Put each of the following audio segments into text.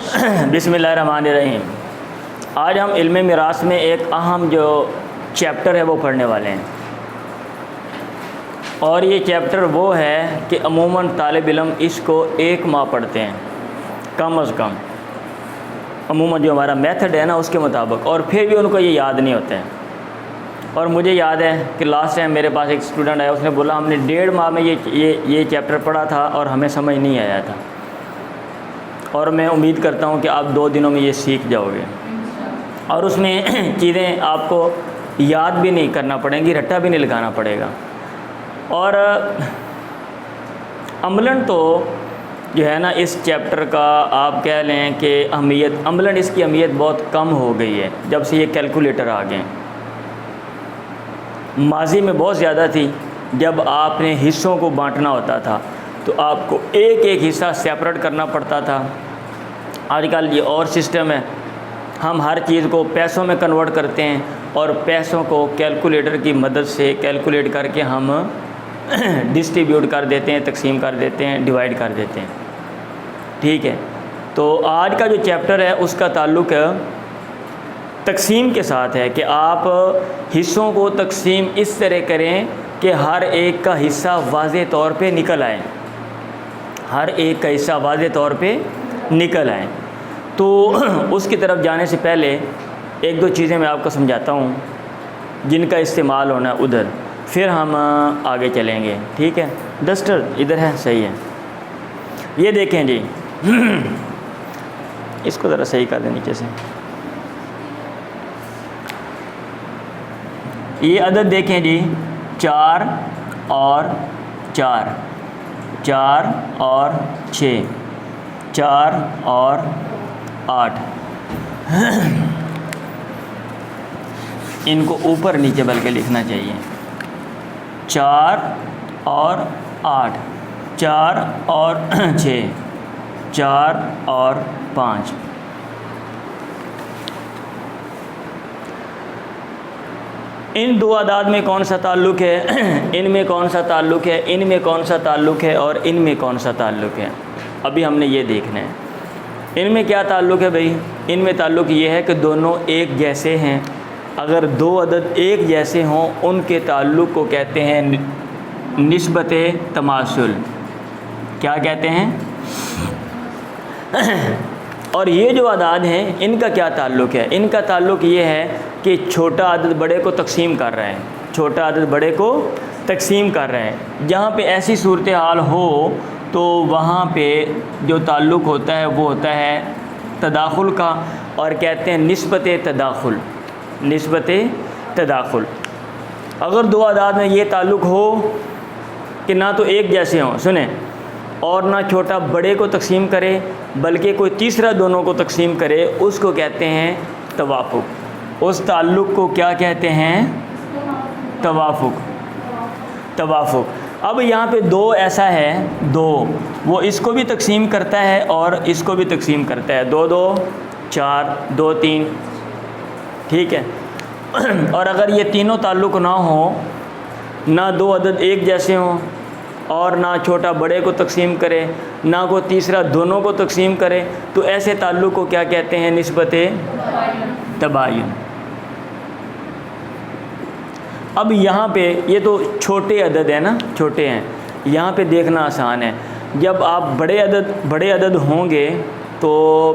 بسم اللہ الرحمن الرحیم۔ آج ہم علم میراث میں ایک اہم جو چیپٹر ہے وہ پڑھنے والے ہیں، اور یہ چیپٹر وہ ہے کہ عموماً طالب علم اس کو 1 ماہ پڑھتے ہیں کم از کم، عموماً جو ہمارا میتھڈ ہے نا اس کے مطابق، اور پھر بھی ان کو یہ یاد نہیں ہوتے ہیں۔ اور مجھے یاد ہے کہ لاسٹ ٹائم میرے پاس ایک اسٹوڈنٹ آیا، اس نے بولا ہم نے 1.5 ماہ میں یہ چیپٹر پڑھا تھا اور ہمیں سمجھ نہیں آیا تھا، اور میں امید کرتا ہوں کہ آپ 2 دنوں میں یہ سیکھ جاؤ گے، اور اس میں چیزیں آپ کو یاد بھی نہیں کرنا پڑیں گی، رٹا بھی نہیں لگانا پڑے گا۔ اور عملاً تو جو ہے نا اس چیپٹر کا آپ کہہ لیں کہ عملاً اس کی اہمیت بہت کم ہو گئی ہے جب سے یہ کیلکولیٹر آ گئے۔ ماضی میں بہت زیادہ تھی، جب آپ نے حصوں کو بانٹنا ہوتا تھا تو آپ کو ایک ایک حصہ سیپریٹ کرنا پڑتا تھا۔ آج کل یہ اور سسٹم ہے، ہم ہر چیز کو پیسوں میں کنورٹ کرتے ہیں اور پیسوں کو کیلکولیٹر کی مدد سے کیلکولیٹ کر کے ہم ڈسٹریبیوٹ کر دیتے ہیں، تقسیم کر دیتے ہیں، ڈیوائڈ کر دیتے ہیں۔ ٹھیک ہے، تو آج کا جو چیپٹر ہے اس کا تعلق تقسیم کے ساتھ ہے کہ آپ حصوں کو تقسیم اس طرح کریں کہ ہر ایک کا حصہ واضح طور پہ نکل آئے، ہر ایک کا حصہ واضح طور پہ نکل آئے۔ تو اس کی طرف جانے سے پہلے 1-2 چیزیں میں آپ کو سمجھاتا ہوں جن کا استعمال ہونا ہے ادھر، پھر ہم آگے چلیں گے۔ ٹھیک ہے، ڈسٹر ادھر ہے، صحیح ہے۔ یہ دیکھیں جی، اس کو ذرا صحیح کر دیں نیچے سے۔ یہ عدد دیکھیں جی، 4 اور 4، 4 اور 6، 4 اور 8۔ ان کو اوپر نیچے بلکہ لکھنا چاہیے، 4 اور 8، 4 اور 6، 4 اور 5۔ ان 2 اعداد میں کون سا تعلق ہے، ان میں کون سا تعلق ہے، ان میں کون سا تعلق ہے، اور ان میں کون سا تعلق ہے؟ ابھی ہم نے یہ دیکھنا ہے۔ ان میں کیا تعلق ہے بھائی؟ ان میں تعلق یہ ہے کہ دونوں ایک جیسے ہیں۔ اگر 2 عدد ایک جیسے ہوں ان کے تعلق کو کہتے ہیں نسبت تماثل۔ کیا کہتے ہیں؟ اور یہ جو اعداد ہیں ان کا کیا تعلق ہے؟ ان کا تعلق یہ ہے کہ چھوٹا عدد بڑے کو تقسیم کر رہے ہیں، چھوٹا عدد بڑے کو تقسیم کر رہے ہیں۔ جہاں پہ ایسی صورتحال ہو تو وہاں پہ جو تعلق ہوتا ہے وہ ہوتا ہے تداخل کا، اور کہتے ہیں نسبت تداخل، نسبت تداخل۔ اگر 2 اعداد میں یہ تعلق ہو کہ نہ تو ایک جیسے ہوں، سنیں، اور نہ چھوٹا بڑے کو تقسیم کرے بلکہ کوئی تیسرا دونوں کو تقسیم کرے، اس کو کہتے ہیں توافق۔ اس تعلق کو کیا کہتے ہیں؟ توافق، توافق۔ اب یہاں پہ 2 ایسا ہے، 2 وہ اس کو بھی تقسیم کرتا ہے اور اس کو بھی تقسیم کرتا ہے، 2 2 4، 2 3۔ ٹھیک ہے، اور اگر یہ تینوں تعلق نہ ہوں، نہ 2 عدد ایک جیسے ہوں اور نہ چھوٹا بڑے کو تقسیم کرے، نہ کوئی تیسرا دونوں کو تقسیم کرے، تو ایسے تعلق کو کیا کہتے ہیں؟ نسبت تباین۔ اب یہاں پہ یہ تو چھوٹے عدد ہیں نا، چھوٹے ہیں، یہاں پہ دیکھنا آسان ہے۔ جب آپ بڑے عدد ہوں گے تو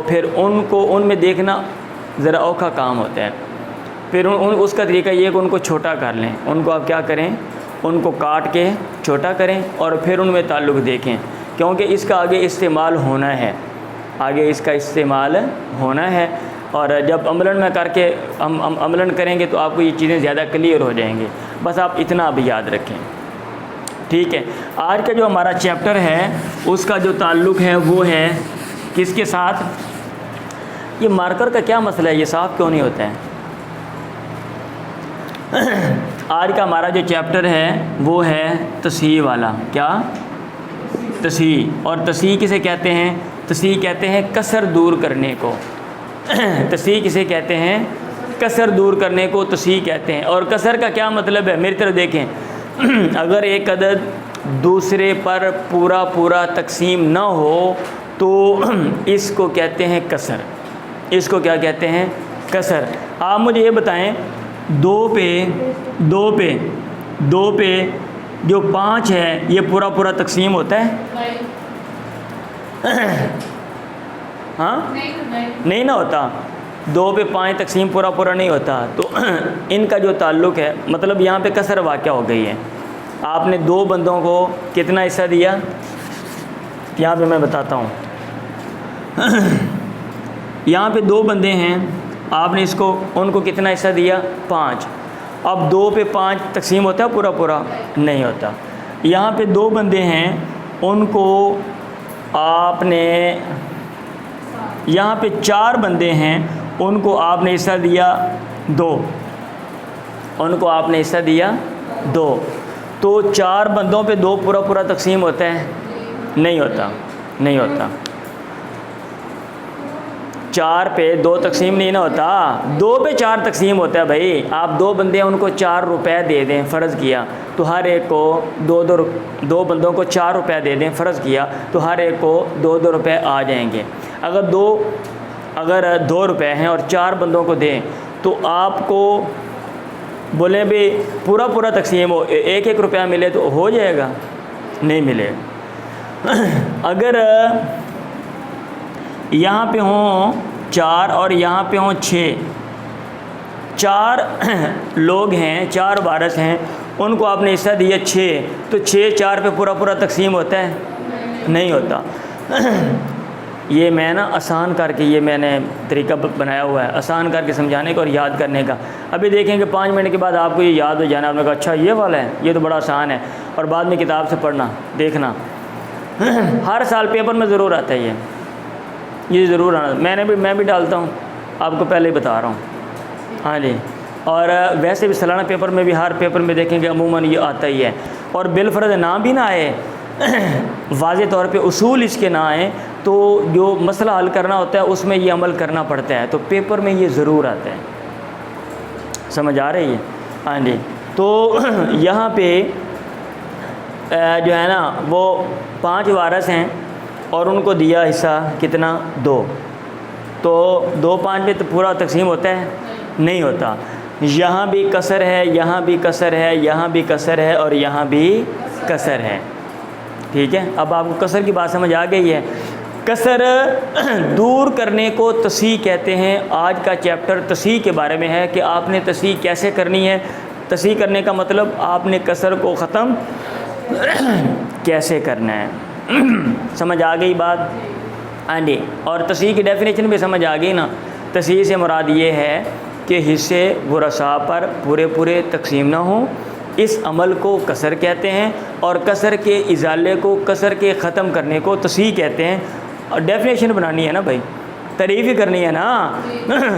پھر ان میں دیکھنا ذرا اوکھا کام ہوتا ہے۔ پھر اس کا طریقہ یہ ہے کہ ان کو چھوٹا کر لیں، ان کو آپ کیا کریں؟ ان کو کاٹ کے چھوٹا کریں اور پھر ان میں تعلق دیکھیں، کیونکہ اس کا آگے استعمال ہونا ہے، آگے اس کا استعمال ہونا ہے۔ اور جب عملاً میں کر کے ہم عملاً کریں گے تو آپ کو یہ چیزیں زیادہ کلیئر ہو جائیں گے، بس آپ اتنا بھی یاد رکھیں۔ ٹھیک ہے، آج کا جو ہمارا چیپٹر ہے اس کا جو تعلق ہے وہ ہے کس کے ساتھ؟ یہ مارکر کا کیا مسئلہ ہے، یہ صاف کیوں نہیں ہوتا ہے؟ آج کا ہمارا جو چیپٹر ہے وہ ہے تصحیح والا۔ کیا؟ تصحیح۔ اور تصحیح کسے کہتے ہیں؟ تصحیح کہتے ہیں کسر دور کرنے کو۔ تصحیح کسے کہتے ہیں؟ کسر دور کرنے کو تصحیح کہتے ہیں۔ اور کسر کا کیا مطلب ہے؟ میری طرف دیکھیں، اگر ایک عدد دوسرے پر پورا تقسیم نہ ہو تو اس کو کہتے ہیں کسر. اس کو کیا کہتے ہیں؟ کسر. آپ مجھے یہ بتائیں 2 پہ جو 5 ہے یہ پورا پورا تقسیم ہوتا ہے؟ ہاں نہیں نہ ہوتا. 2 پہ 5 تقسیم پورا پورا نہیں ہوتا. تو ان کا جو تعلق ہے مطلب یہاں پہ کسر واقع ہو گئی ہے. آپ نے 2 بندوں کو کتنا حصہ دیا؟ یہاں پہ میں بتاتا ہوں. یہاں پہ 2 بندے ہیں, آپ نے ان کو کتنا حصہ دیا؟ 5. اب 2 پہ 5 تقسیم ہوتا ہے پورا پورا؟ نہیں ہوتا. یہاں پہ 2 بندے ہیں, ان کو آپ نے, یہاں پہ 4 بندے ہیں, ان کو آپ نے حصہ دیا 2. ان کو آپ نے حصہ دیا 2. تو 4 بندوں پہ 2 پورا پورا تقسیم ہوتا ہے؟ نہیں ہوتا. نہیں ہوتا. 4 پہ 2 تقسیم نہیں نہ ہوتا. 2 پہ 4 تقسیم ہوتا ہے بھائی. آپ 2 بندے ہیں, ان کو 4 روپے دے دیں, فرض کیا تو ہر ایک کو 2 بندوں کو 4 روپے دے دیں, فرض کیا تو ہر ایک کو 2 روپے آ جائیں گے. اگر 2 روپے ہیں اور 4 بندوں کو دیں تو آپ کو بولیں بھی پورا پورا تقسیم ہو, 1 روپیہ ملے تو ہو جائے گا؟ نہیں ملے. اگر یہاں پہ ہوں 4 اور یہاں پہ ہوں 6, 4 لوگ ہیں, 4 وارث ہیں, ان کو آپ نے حصہ دیا 6, تو 6 4 پہ پورا پورا تقسیم ہوتا ہے؟ نہیں ہوتا. یہ میں نا آسان کر کے, یہ میں نے طریقہ بنایا ہوا ہے آسان کر کے سمجھانے کا اور یاد کرنے کا. ابھی دیکھیں کہ 5 منٹ کے بعد آپ کو یہ یاد ہو جانا, آپ نے کہا اچھا یہ والا ہے, یہ تو بڑا آسان ہے, اور بعد میں کتاب سے پڑھنا دیکھنا. ہر سال پیپر میں ضرور آتا ہے یہ ضرور آنا. میں بھی ڈالتا ہوں, آپ کو پہلے ہی بتا رہا ہوں. ہاں جی. اور ویسے بھی سالانہ پیپر میں بھی, ہر پیپر میں دیکھیں گے عموماً یہ آتا ہی ہے. اور بالفرض نام بھی نہ آئے, واضح طور پہ اصول اس کے نہ آئیں, تو جو مسئلہ حل کرنا ہوتا ہے اس میں یہ عمل کرنا پڑتا ہے, تو پیپر میں یہ ضرور آتا ہے. سمجھ آ رہی ہے؟ ہاں جی. تو یہاں پہ جو ہے نا وہ 5 وارث ہیں اور ان کو دیا حصہ کتنا؟ 2. تو 2 5 پہ تو پورا تقسیم ہوتا ہے؟ نہیں ہوتا. یہاں بھی کسر ہے, یہاں بھی کسر ہے, یہاں بھی کسر ہے, اور یہاں بھی کسر ہے. ٹھیک ہے. اب آپ کو کسر کی بات سمجھ آ گئی ہے. کسر دور کرنے کو تصحیح کہتے ہیں. آج کا چیپٹر تصحیح کے بارے میں ہے کہ آپ نے تصحیح کیسے کرنی ہے. تصحیح کرنے کا مطلب آپ نے کسر کو ختم کیسے کرنا ہے. سمجھ آ گئی بات؟ ہاں جی. اور تصحیح کی ڈیفینیشن بھی سمجھ آ گئی نا. تصحیح سے مراد یہ ہے کہ حصے ورثاء پر پورے تقسیم نہ ہوں. اس عمل کو کسر کہتے ہیں, اور کسر کے ازالے کو, کسر کے ختم کرنے کو تصحیح کہتے ہیں. اور ڈیفینیشن بنانی ہے نا بھائی, تعریف ہی کرنی ہے نا.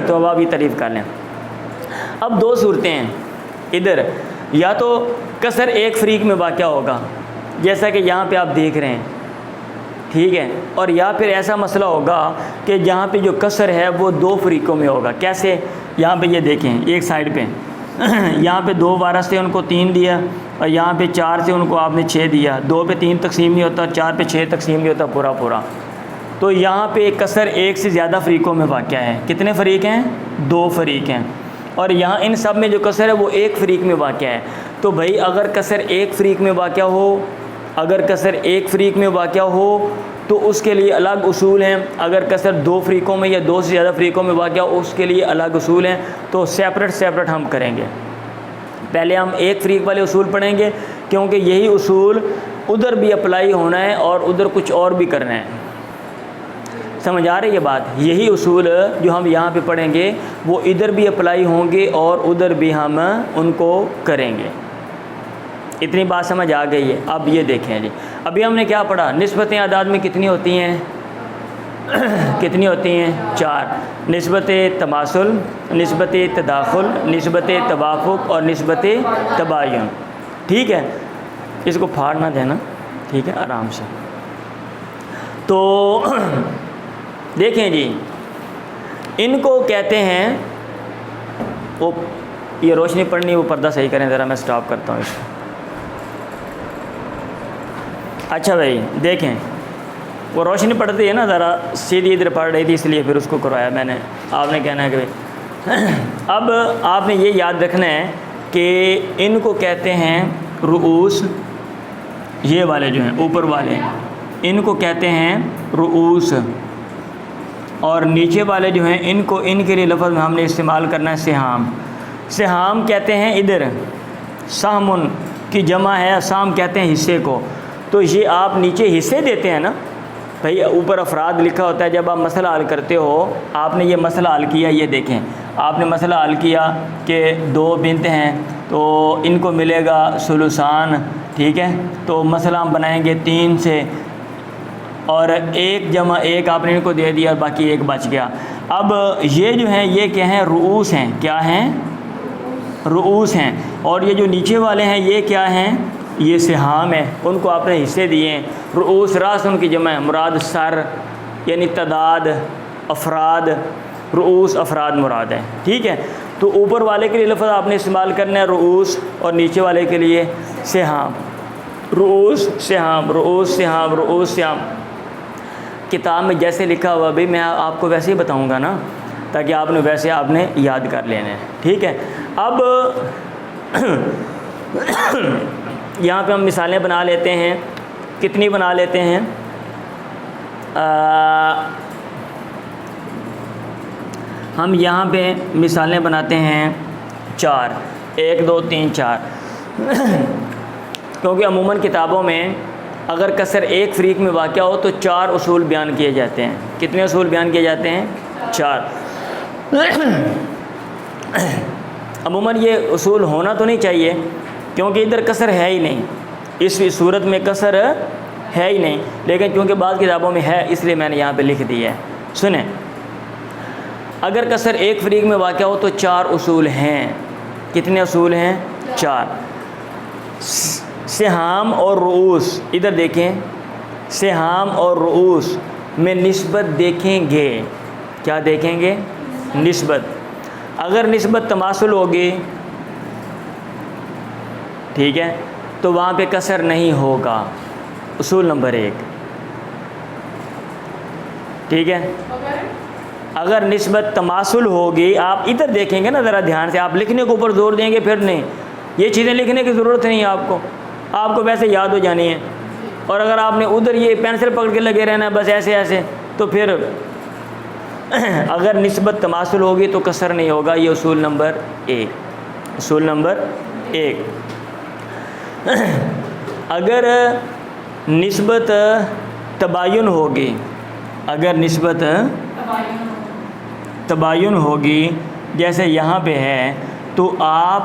تو اب آپ یہ تعریف کر لیں. اب 2 صورتیں ہیں ادھر. یا تو کسر ایک فریق میں واقع ہوگا جیسا کہ یہاں پہ آپ دیکھ رہے ہیں, ٹھیک ہے. اور یا پھر ایسا مسئلہ ہوگا کہ جہاں پہ جو کسر ہے وہ 2 فریقوں میں ہوگا. کیسے؟ یہاں پہ یہ دیکھیں, ایک سائڈ پہ یہاں پہ 2 وارث تھے, ان کو 3 دیا, اور یہاں پہ 4 سے ان کو آپ نے 6 دیا. 2 پہ 3 تقسیم نہیں ہوتا, 4 پہ 6 تقسیم نہیں ہوتا پورا. تو یہاں پہ کسر 1 سے زیادہ فریقوں میں واقع ہے. کتنے فریق ہیں؟ 2 فریق ہیں. اور یہاں ان سب میں جو کسر ہے وہ 1 فریق میں واقع ہے. تو بھائی اگر کسر 1 فریق میں واقع ہو, اگر کسر 1 فریق میں واقع ہو تو اس کے لیے الگ اصول ہیں. اگر کسر 2 فریقوں میں یا 2 سے زیادہ فریقوں میں واقع ہو اس کے لیے الگ اصول ہیں. تو سیپریٹ ہم کریں گے. پہلے ہم 1 فریق والے اصول پڑھیں گے, کیونکہ یہی اصول ادھر بھی اپلائی ہونا ہے اور ادھر کچھ اور بھی کرنا ہے. سمجھ آ رہی ہے بات؟ یہی اصول جو ہم یہاں پہ پڑھیں گے وہ ادھر بھی اپلائی ہوں گے اور ادھر بھی ہم ان کو کریں گے. اتنی بات سمجھ آ گئی ہے؟ اب یہ دیکھیں جی, ابھی ہم نے کیا پڑھا؟ نسبتیں اعداد میں کتنی ہوتی ہیں؟ کتنی ہوتی ہیں؟ 4. نسبت تماثل, نسبت تداخل, نسبت توافق اور نسبت تباین. ٹھیک ہے. اس کو پھاڑ نہ دینا, ٹھیک ہے, آرام سے. تو دیکھیں جی, ان کو کہتے ہیں, وہ یہ روشنی پڑنی, وہ پردہ صحیح کریں ذرا, میں سٹاپ کرتا ہوں اس کو. اچھا بھائی دیکھیں, وہ روشنی پڑتی ہے نا ذرا سیدھی ادھر پڑ رہی تھی اس لیے پھر اس کو کروایا میں نے. آپ نے کہنا ہے کہ اب آپ نے یہ یاد رکھنا ہے کہ ان کو کہتے ہیں رؤوس. یہ والے جو ہیں اوپر والے ان کو کہتے ہیں رؤوس, اور نیچے والے جو ہیں ان کو ان کے لیے لفظ میں ہم نے استعمال کرنا ہے سہام. سہام کہتے ہیں ادھر, سہمن کی جمع ہے, سام کہتے ہیں حصے کو. تو یہ آپ نیچے حصے دیتے ہیں نا بھائی, اوپر افراد لکھا ہوتا ہے. جب آپ مسئلہ حل کرتے ہو, آپ نے یہ مسئلہ حل کیا, یہ دیکھیں آپ نے مسئلہ حل کیا کہ 2 بنت ہیں تو ان کو ملے گا ثلثان, ٹھیک ہے. تو مسئلہ ہم بنائیں گے 3 سے, اور 1 جمع 1 آپ نے ان کو دے دیا, باقی 1 بچ گیا. اب یہ جو ہیں یہ کیا ہیں, رؤوس ہیں. کیا ہیں, رؤوس ہیں. اور یہ جو نیچے والے ہیں یہ کیا ہیں, یہ سہام ہے. ان کو آپ نے حصے دیے ہیں. رؤوس راس ان کی جمع ہے, مراد سر یعنی تعداد, افراد. رؤوس افراد مراد ہے, ٹھیک ہے. تو اوپر والے کے لیے لفظ آپ نے استعمال کرنا ہے رؤوس, اور نیچے والے کے لیے سہام. رؤوس سہام, رؤوس سہام, رؤوس سہام. کتاب میں جیسے لکھا ہوا بھی میں آپ کو ویسے ہی بتاؤں گا نا, تاکہ آپ نے ویسے آپ نے یاد کر لینا ہے, ٹھیک ہے. اب یہاں پہ ہم مثالیں بنا لیتے ہیں. کتنی بنا لیتے ہیں, ہم یہاں پہ مثالیں بناتے ہیں 4, 1 2 3 4. کیونکہ عموماً کتابوں میں اگر کسر ایک فریق میں واقع ہو تو 4 اصول بیان کیے جاتے ہیں. کتنے اصول بیان کیے جاتے ہیں, 4. عموماً یہ اصول ہونا تو نہیں چاہیے کیونکہ ادھر کسر ہے ہی نہیں, اس صورت میں کسر ہے ہی نہیں, لیکن چونکہ بعض کتابوں میں ہے اس لیے میں نے یہاں پہ لکھ دیا ہے. سنیں, اگر کسر ایک فریق میں واقع ہو تو 4 اصول ہیں. کتنے اصول ہیں, 4. سہام اور رؤوس, ادھر دیکھیں, سہام اور رؤوس میں نسبت دیکھیں گے. کیا دیکھیں گے, نسبت. اگر نسبت تماثل ہوگی, ٹھیک ہے, تو وہاں پہ کسر نہیں ہوگا. اصول نمبر 1, ٹھیک ہے. اگر نسبت تماثل ہوگی, آپ ادھر دیکھیں گے نا ذرا دھیان سے, آپ لکھنے کے اوپر زور دیں گے پھر نہیں, یہ چیزیں لکھنے کی ضرورت نہیں ہے آپ کو ویسے یاد ہو جانی ہے. اور اگر آپ نے ادھر یہ پینسل پکڑ کے لگے رہنا ہے بس ایسے ایسے, تو پھر اگر نسبت تماثل ہوگی تو کسر نہیں ہوگا. یہ اصول نمبر 1. اصول نمبر 1. اگر نسبت تباین ہوگی, اگر نسبت تباین ہوگی جیسے یہاں پہ ہے, تو آپ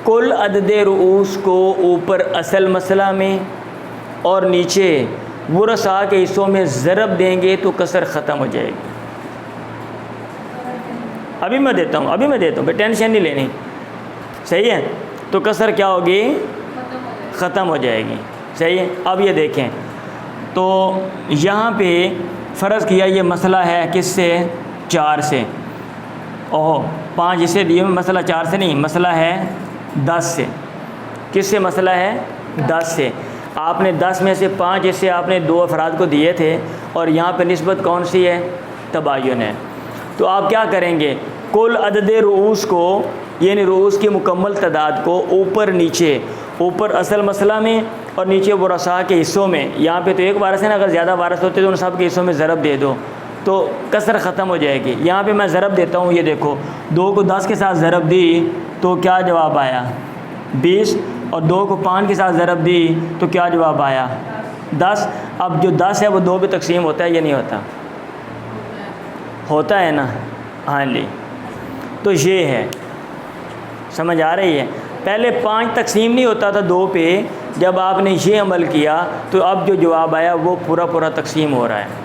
کل عدد رؤوس کو اوپر اصل مسئلہ میں اور نیچے ورثاء کے حصوں میں ضرب دیں گے تو کسر ختم ہو جائے گی. ابھی میں دیتا ہوں ٹینشن نہیں لینی, صحیح ہے. تو کسر کیا ہوگی, ختم ہو جائے گی, صحیح ہے. اب یہ دیکھیں, تو یہاں پہ فرض کیا یہ مسئلہ ہے کس سے, 4 سے. 5 حصے دیے, مسئلہ 4 سے نہیں, مسئلہ ہے 10 سے. کس سے مسئلہ ہے, 10 سے. آپ نے 10 میں سے 5 حصے آپ نے 2 افراد کو دیے تھے, اور یہاں پہ نسبت کون سی ہے, تباین ہے. تو آپ کیا کریں گے, کل عدد رؤوس کو یعنی رؤوس کی مکمل تعداد کو اوپر نیچے, اوپر اصل مسئلہ میں اور نیچے ورثاء کے حصوں میں, یہاں پہ تو ایک وارث ہے نا, اگر زیادہ وارث ہوتے تو ان سب کے حصوں میں ضرب دے دو تو کسر ختم ہو جائے گی. یہاں پہ میں ضرب دیتا ہوں, یہ دیکھو 2 کو 10 کے ساتھ ضرب دی تو کیا جواب آیا, 20, اور 2 کو 5 کے ساتھ ضرب دی تو کیا جواب آیا, 10. اب جو 10 ہے وہ 2 پہ تقسیم ہوتا ہے یا نہیں ہوتا, ہوتا ہے نا, ہاں جی. تو یہ ہے, سمجھ آ رہی ہے. پہلے 5 تقسیم نہیں ہوتا تھا 2 پہ, جب آپ نے یہ عمل کیا تو اب جو جواب آیا وہ پورا تقسیم ہو رہا ہے.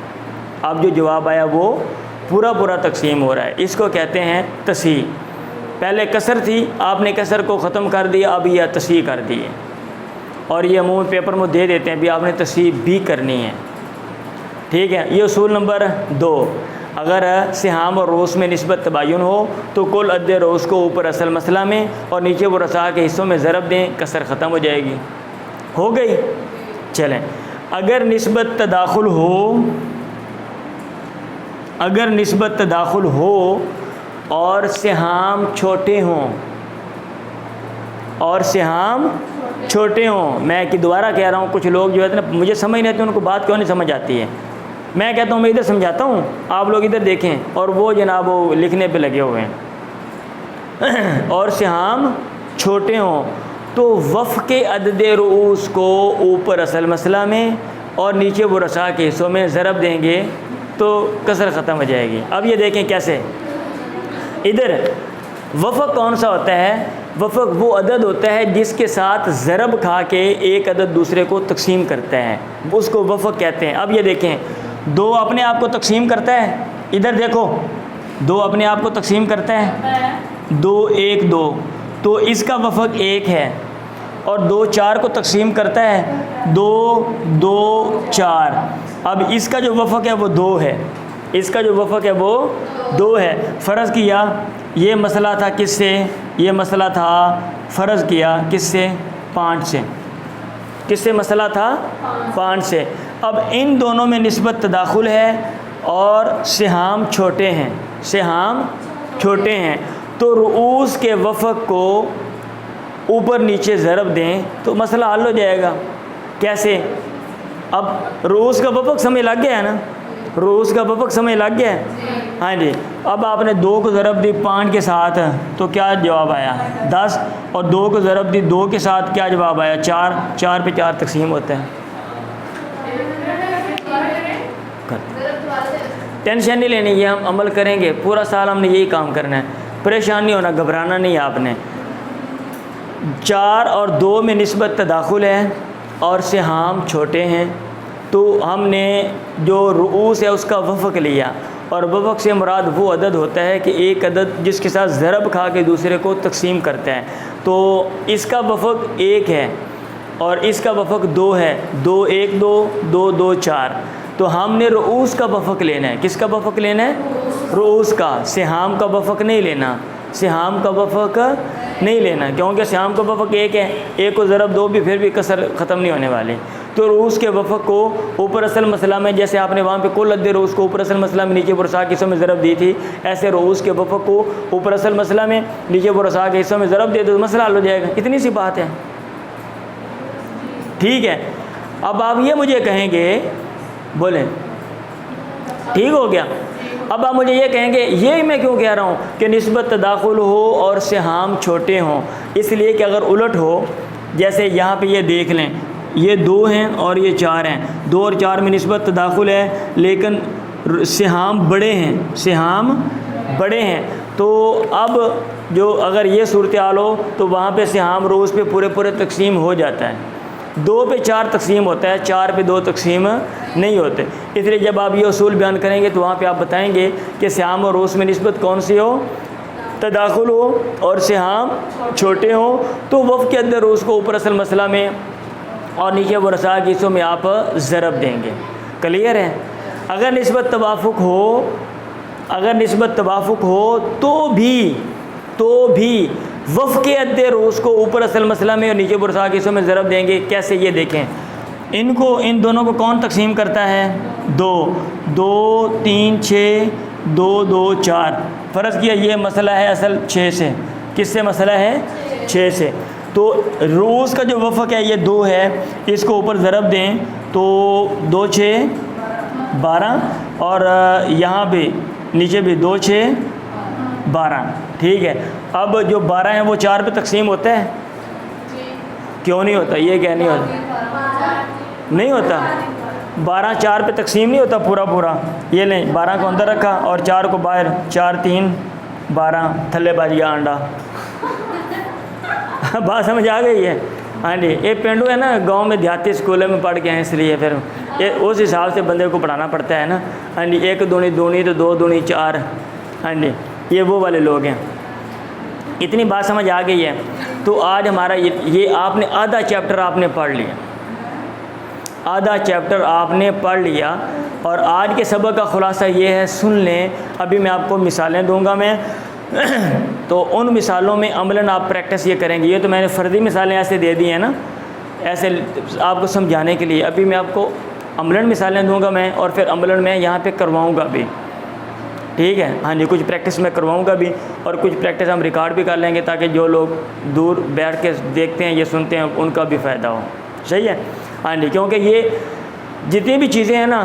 اب جو جواب آیا وہ پورا تقسیم ہو رہا ہے. اس کو کہتے ہیں تصحیح. پہلے کسر تھی, آپ نے کسر کو ختم کر دیا, اب یہ تصحیح کر دی ہے, اور یہ عمومی پیپر میں دے دیتے ہیں بھی آپ نے تصحیح بھی کرنی ہے, ٹھیک ہے. یہ اصول نمبر 2. اگر سہام اور رؤوس میں نسبت تباین ہو تو کل عدد رؤوس کو اوپر اصل مسئلہ میں اور نیچے ورثاء کے حصوں میں ضرب دیں, کسر ختم ہو جائے گی. ہو گئی. چلیں اگر نسبت تداخل ہو اور سہام چھوٹے ہوں میں کہ دوبارہ کہہ رہا ہوں، کچھ لوگ جو ہے نا مجھے سمجھ نہیں آتی، ان کو بات کیوں نہیں سمجھ آتی ہے. میں کہتا ہوں میں ادھر سمجھاتا ہوں، آپ لوگ ادھر دیکھیں، اور وہ جناب وہ لکھنے پہ لگے ہوئے ہیں. اور سہام چھوٹے ہوں تو وفق عدد رؤوس کو اوپر اصل مسئلہ میں اور نیچے ورثاء کے حصوں میں ضرب دیں گے تو کسر ختم ہو جائے گی. اب یہ دیکھیں کیسے. ادھر وفق کون سا ہوتا ہے؟ وفق وہ عدد ہوتا ہے جس کے ساتھ ضرب کھا کے ایک عدد دوسرے کو تقسیم کرتا ہے، اس کو وفق کہتے ہیں. اب یہ دیکھیں 2 اپنے آپ کو تقسیم کرتا ہے، ادھر دیکھو 2 اپنے آپ کو تقسیم کرتا ہے، 2 1 2، تو اس کا وفق 1 ہے. اور 2 4 کو تقسیم کرتا ہے، 2 2 4. اب اس کا جو وفق ہے وہ 2 ہے، اس کا جو وفق ہے وہ 2 ہے. فرض کیا یہ مسئلہ تھا کس سے؟ یہ مسئلہ تھا فرض کیا کس سے؟ 5 سے. کس سے مسئلہ تھا؟ 5 سے. اب ان دونوں میں نسبت تداخل ہے اور سہام چھوٹے ہیں، تو رؤوس کے وفق کو اوپر نیچے ضرب دیں تو مسئلہ حل ہو جائے گا. کیسے؟ اب رؤوس کا وفق سمجھ لگ گیا ہے نا، رؤوس کا وفق سمجھ لگ گیا ہے. ہاں جی. اب آپ نے 2 کو ضرب دی 5 کے ساتھ تو کیا جواب آیا؟ 10. اور 2 کو ضرب دی 2 کے ساتھ کیا جواب آیا؟ 4. 4 پہ 4 تقسیم ہوتا ہے. ٹینشن نہیں لینی، یہ ہم عمل کریں گے پورا سال، ہم نے یہی کام کرنا ہے. پریشان نہیں ہونا، گھبرانا نہیں آپ نے. 4 اور 2 میں نسبت تداخل ہے اور سہام چھوٹے ہیں، تو ہم نے جو رؤوس ہے اس کا وفق لیا، اور وفق سے مراد وہ عدد ہوتا ہے کہ ایک عدد جس کے ساتھ ضرب کھا کے دوسرے کو تقسیم کرتا ہے. تو اس کا وفق 1 ہے اور اس کا وفق 2 ہے، 2 1 2 2 2 4. تو ہم نے رؤوس کا وفق لینا ہے. کس کا وفق لینا ہے؟ رؤوس کا. سہام کا وفق نہیں لینا، سہام کا وفق نہیں لینا، کیونکہ سہام کا وفق 1 ہے، 1 کو ضرب 2 بھی پھر بھی کسر ختم نہیں ہونے والے. تو رؤوس کے وفق کو اوپر اصل مسئلہ میں، جیسے آپ نے وہاں پہ کل عدد رؤوس کو اوپر اصل مسئلہ میں نیچے ورثاء کے حصوں میں ضرب دی تھی، ایسے رؤوس کے وفق کو اوپر اصل مسئلہ میں نیچے ورثاء کے حصوں میں ضرب دے دو تو مسئلہ حل ہو جائے گا. اتنی سی بات ہے. ٹھیک ہے. اب آپ یہ مجھے کہیں گے، بولیں ٹھیک ہو گیا. اب آپ مجھے یہ کہیں گے یہ میں کیوں کہہ رہا ہوں کہ نسبت تداخل ہو اور سہام چھوٹے ہوں؟ اس لیے کہ اگر الٹ ہو، جیسے یہاں پہ یہ دیکھ لیں، یہ 2 ہیں اور یہ 4 ہیں، 2 اور 4 میں نسبت تداخل ہے لیکن سہام بڑے ہیں. تو اب جو اگر یہ صورتحال ہو تو وہاں پہ سہام رؤوس پہ پورے تقسیم ہو جاتا ہے. 2 پہ 4 تقسیم ہوتا ہے، 4 پہ 2 تقسیم نہیں ہوتے. اس لیے جب آپ یہ اصول بیان کریں گے تو وہاں پہ آپ بتائیں گے کہ سہام اور رؤوس میں نسبت کون سی ہو؟ تداخل ہو اور سہام چھوٹے ہوں، تو وفق عدد رؤوس کو اوپر اصل مسئلہ میں اور نیچے ورثاء کے حصوں میں آپ ضرب دیں گے. کلیئر ہے؟ اگر نسبت توافق ہو تو بھی وفق عدد رؤوس کو اوپر اصل مسئلہ میں اور نیچے ورثاء کے حصوں میں ضرب دیں گے. کیسے؟ یہ دیکھیں، ان دونوں کو کون تقسیم کرتا ہے؟ 2 2 3 6 2 2 4. فرض کیا یہ مسئلہ ہے اصل 6 سے. کس سے مسئلہ ہے؟ 6 سے. تو رؤوس کا جو وفق ہے یہ 2 ہے، اس کو اوپر ضرب دیں تو 2 6 12، اور یہاں پہ نیچے بھی 2 6 12. ٹھیک ہے. اب جو 12 ہیں وہ 4 پہ تقسیم ہوتا ہے؟ کیوں نہیں ہوتا؟ یہ کیا نہیں ہوتا؟ نہیں ہوتا. 12 4 پہ تقسیم نہیں ہوتا پورا. یہ لیں 12 کو اندر رکھا اور 4 کو باہر، 4 3 12، تھلے باجیا انڈا. بات سمجھ آ گئی ہے؟ ہاں جی. یہ پینڈو ہے نا، گاؤں میں دیہاتی اسکولوں میں پڑھ کے ہیں، اس لیے پھر اس حساب سے بندے کو پڑھانا پڑتا ہے نا. ہاں جی. 1 دونی تو 2 دونی 4. ہاں جی. یہ وہ والے لوگ ہیں. اتنی بات سمجھ آ گئی ہے. تو آج ہمارا یہ آپ نے آدھا چیپٹر آپ نے پڑھ لیا، اور آج کے سبق کا خلاصہ یہ ہے، سن لیں. ابھی میں آپ کو مثالیں دوں گا میں، تو ان مثالوں میں عملاً آپ پریکٹس یہ کریں گے. یہ تو میں نے فرضی مثالیں ایسے دے دی ہیں نا، ایسے آپ کو سمجھانے کے لیے ابھی میں آپ کو عملاً مثالیں دوں گا میں، اور پھر عملاً میں یہاں پہ کرواؤں گا بھی، ٹھیک ہے، ہاں جی، کچھ پریکٹس میں کرواؤں گا بھی، اور کچھ پریکٹس ہم ریکارڈ بھی کر لیں گے تاکہ جو لوگ دور بیٹھ کے دیکھتے ہیں، یہ سنتے ہیں، ان کا بھی فائدہ ہو، صحیح ہے، ہاں جی، کیونکہ یہ جتنی بھی چیزیں ہیں نا،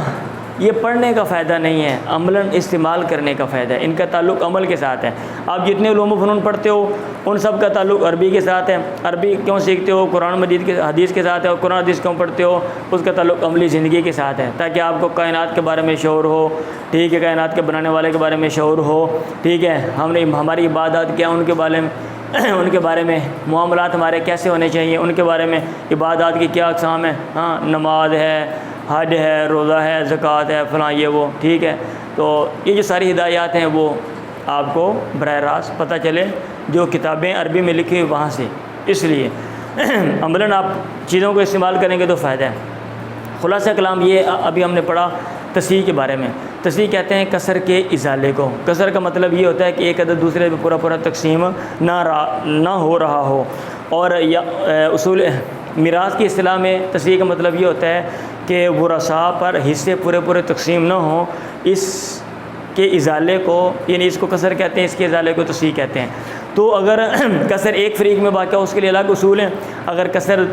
یہ پڑھنے کا فائدہ نہیں ہے، عملاً استعمال کرنے کا فائدہ ہے، ان کا تعلق عمل کے ساتھ ہے۔ آپ جتنے علوم و فنون پڑھتے ہو ان سب کا تعلق عربی کے ساتھ ہے، عربی کیوں سیکھتے ہو؟ قرآن مجید کے حدیث کے ساتھ ہے، اور قرآن حدیث کیوں پڑھتے ہو؟ اس کا تعلق عملی زندگی کے ساتھ ہے، تاکہ آپ کو کائنات کے بارے میں شعور ہو، ٹھیک ہے، کائنات کے بنانے والے کے بارے میں شعور ہو، ٹھیک ہے، ہماری عبادات کیا ان کے بارے میں معاملات ہمارے کیسے ہونے چاہیے، ان کے بارے میں عبادات کی کیا اقسام ہیں، ہاں، نماز ہے، حج ہے، روزہ ہے، زکوٰۃ ہے، فلاں یہ وہ، ٹھیک ہے، تو یہ جو ساری ہدایات ہیں وہ آپ کو براہ راست پتہ چلے، جو کتابیں عربی میں لکھی ہوئی وہاں سے، اس لیے عملاً آپ چیزوں کو استعمال کریں گے تو فائدہ ہے۔ خلاصہ کلام یہ ابھی ہم نے پڑھا تصحیح کے بارے میں۔ تصحیح کہتے ہیں کسر کے ازالے کو۔ کسر کا مطلب یہ ہوتا ہے کہ ایک عدد دوسرے پہ پورا تقسیم نہ ہو رہا ہو، اور اصول میراث کی اصطلاح میں تصحیح کا مطلب یہ ہوتا ہے کہ ورثاء پر حصے پورے تقسیم نہ ہوں، اس کے ازالے کو، یعنی اس کو کسر کہتے ہیں، اس کے ازالے کو تصحیح کہتے ہیں۔ تو اگر کسر ایک فریق میں واقع ہو اس کے لیے الگ اصول ہیں، اگر کسر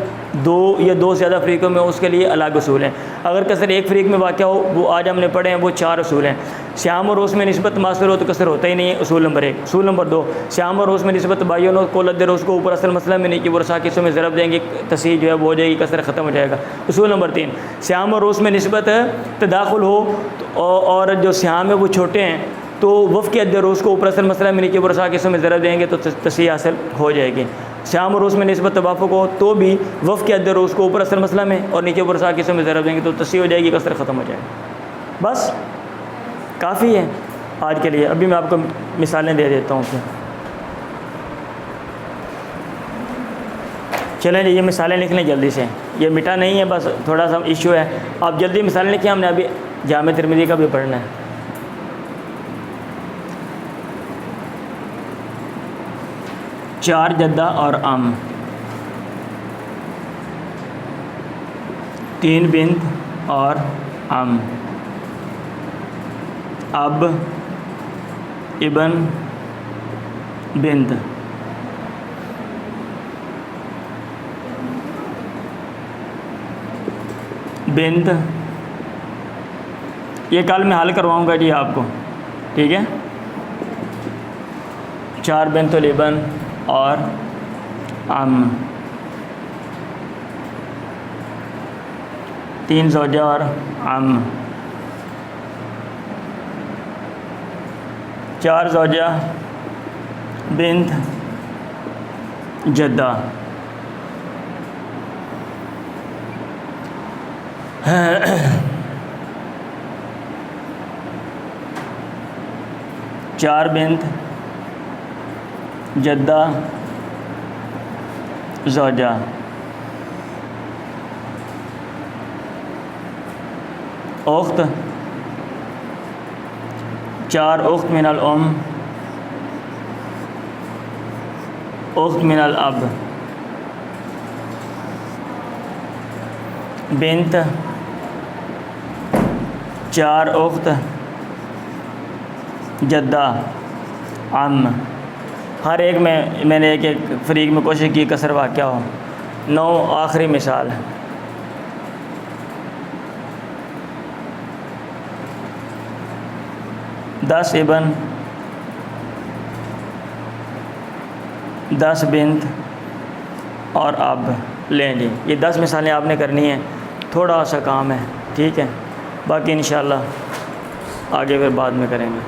دو یا دو سے زیادہ فریقوں میں اس کے لیے الگ اصول ہیں۔ اگر کسر ایک فریق میں واقع ہو، وہ آج ہم نے پڑھے ہیں، وہ 4 اصول ہیں۔ سیام اور روز میں نسبت ماثر ہو تو کسر ہوتا ہی نہیں ہے، اصول نمبر 1۔ اصول نمبر 2، سیام اور روز میں نسبت بائیون اور کولد روز کو اوپر اصل مسئلہ میں نہیں کہ ورثاء کے حصوں میں ضرب دیں گے، تصحیح جو ہے وہ ہو جائے گی، کسر ختم ہو جائے گا۔ اصول نمبر 3، سیام اور روز میں نسبت تداخل ہو اور جو سیام ہے وہ چھوٹے ہیں تو وفق عد روز کو اوپر اصل مسئلہ میں نیچے ورثاء کے حصوں میں ضرب دیں گے تو تصحیح حاصل ہو جائے گی۔ سیام اور روز میں نسبت توافق ہو تو بھی وفق عد روز کو اوپر اصل مسئلہ میں اور نیچے ورثاء کے حصوں میں ضرب دیں گے تو تصحیح ہو جائے گی، کسر ختم ہو جائے گا۔ بس کافی ہے آج کے لیے۔ ابھی میں آپ کو مثالیں دے دیتا ہوں پھر۔ چلیں جی، یہ مثالیں لکھ لیں جلدی سے، یہ مٹا نہیں ہے، بس تھوڑا سا ایشو ہے، آپ جلدی مثالیں لکھیں، ہم نے ابھی جامع ترمذی کا بھی پڑھنا ہے۔ 4 جدہ اور ام، 3 بنت اور ام، اب، ابن، بنت، بنت، یہ کل میں حل کرواؤں گا جی آپ کو، ٹھیک ہے۔ 4 بنت الابن اور ام، 3 زوجہ اور ام، 4 زوجہ، بنت، جدہ، 4 بنت، جدہ، زوجہ، اخت، 4 اخت من الام، اخت من الاب، بنت، 4 اخت، جدہ، عم۔ ہر ایک میں نے ایک فریق میں کوشش کی کسر واقع ہو۔ 9 آخری مثال، 10 ابن، 10 بنت اور اب۔ لیں جی، یہ 10 مثالیں آپ نے کرنی ہیں، تھوڑا سا کام ہے، ٹھیک ہے، باقی انشاءاللہ آگے پھر بعد میں کریں گے۔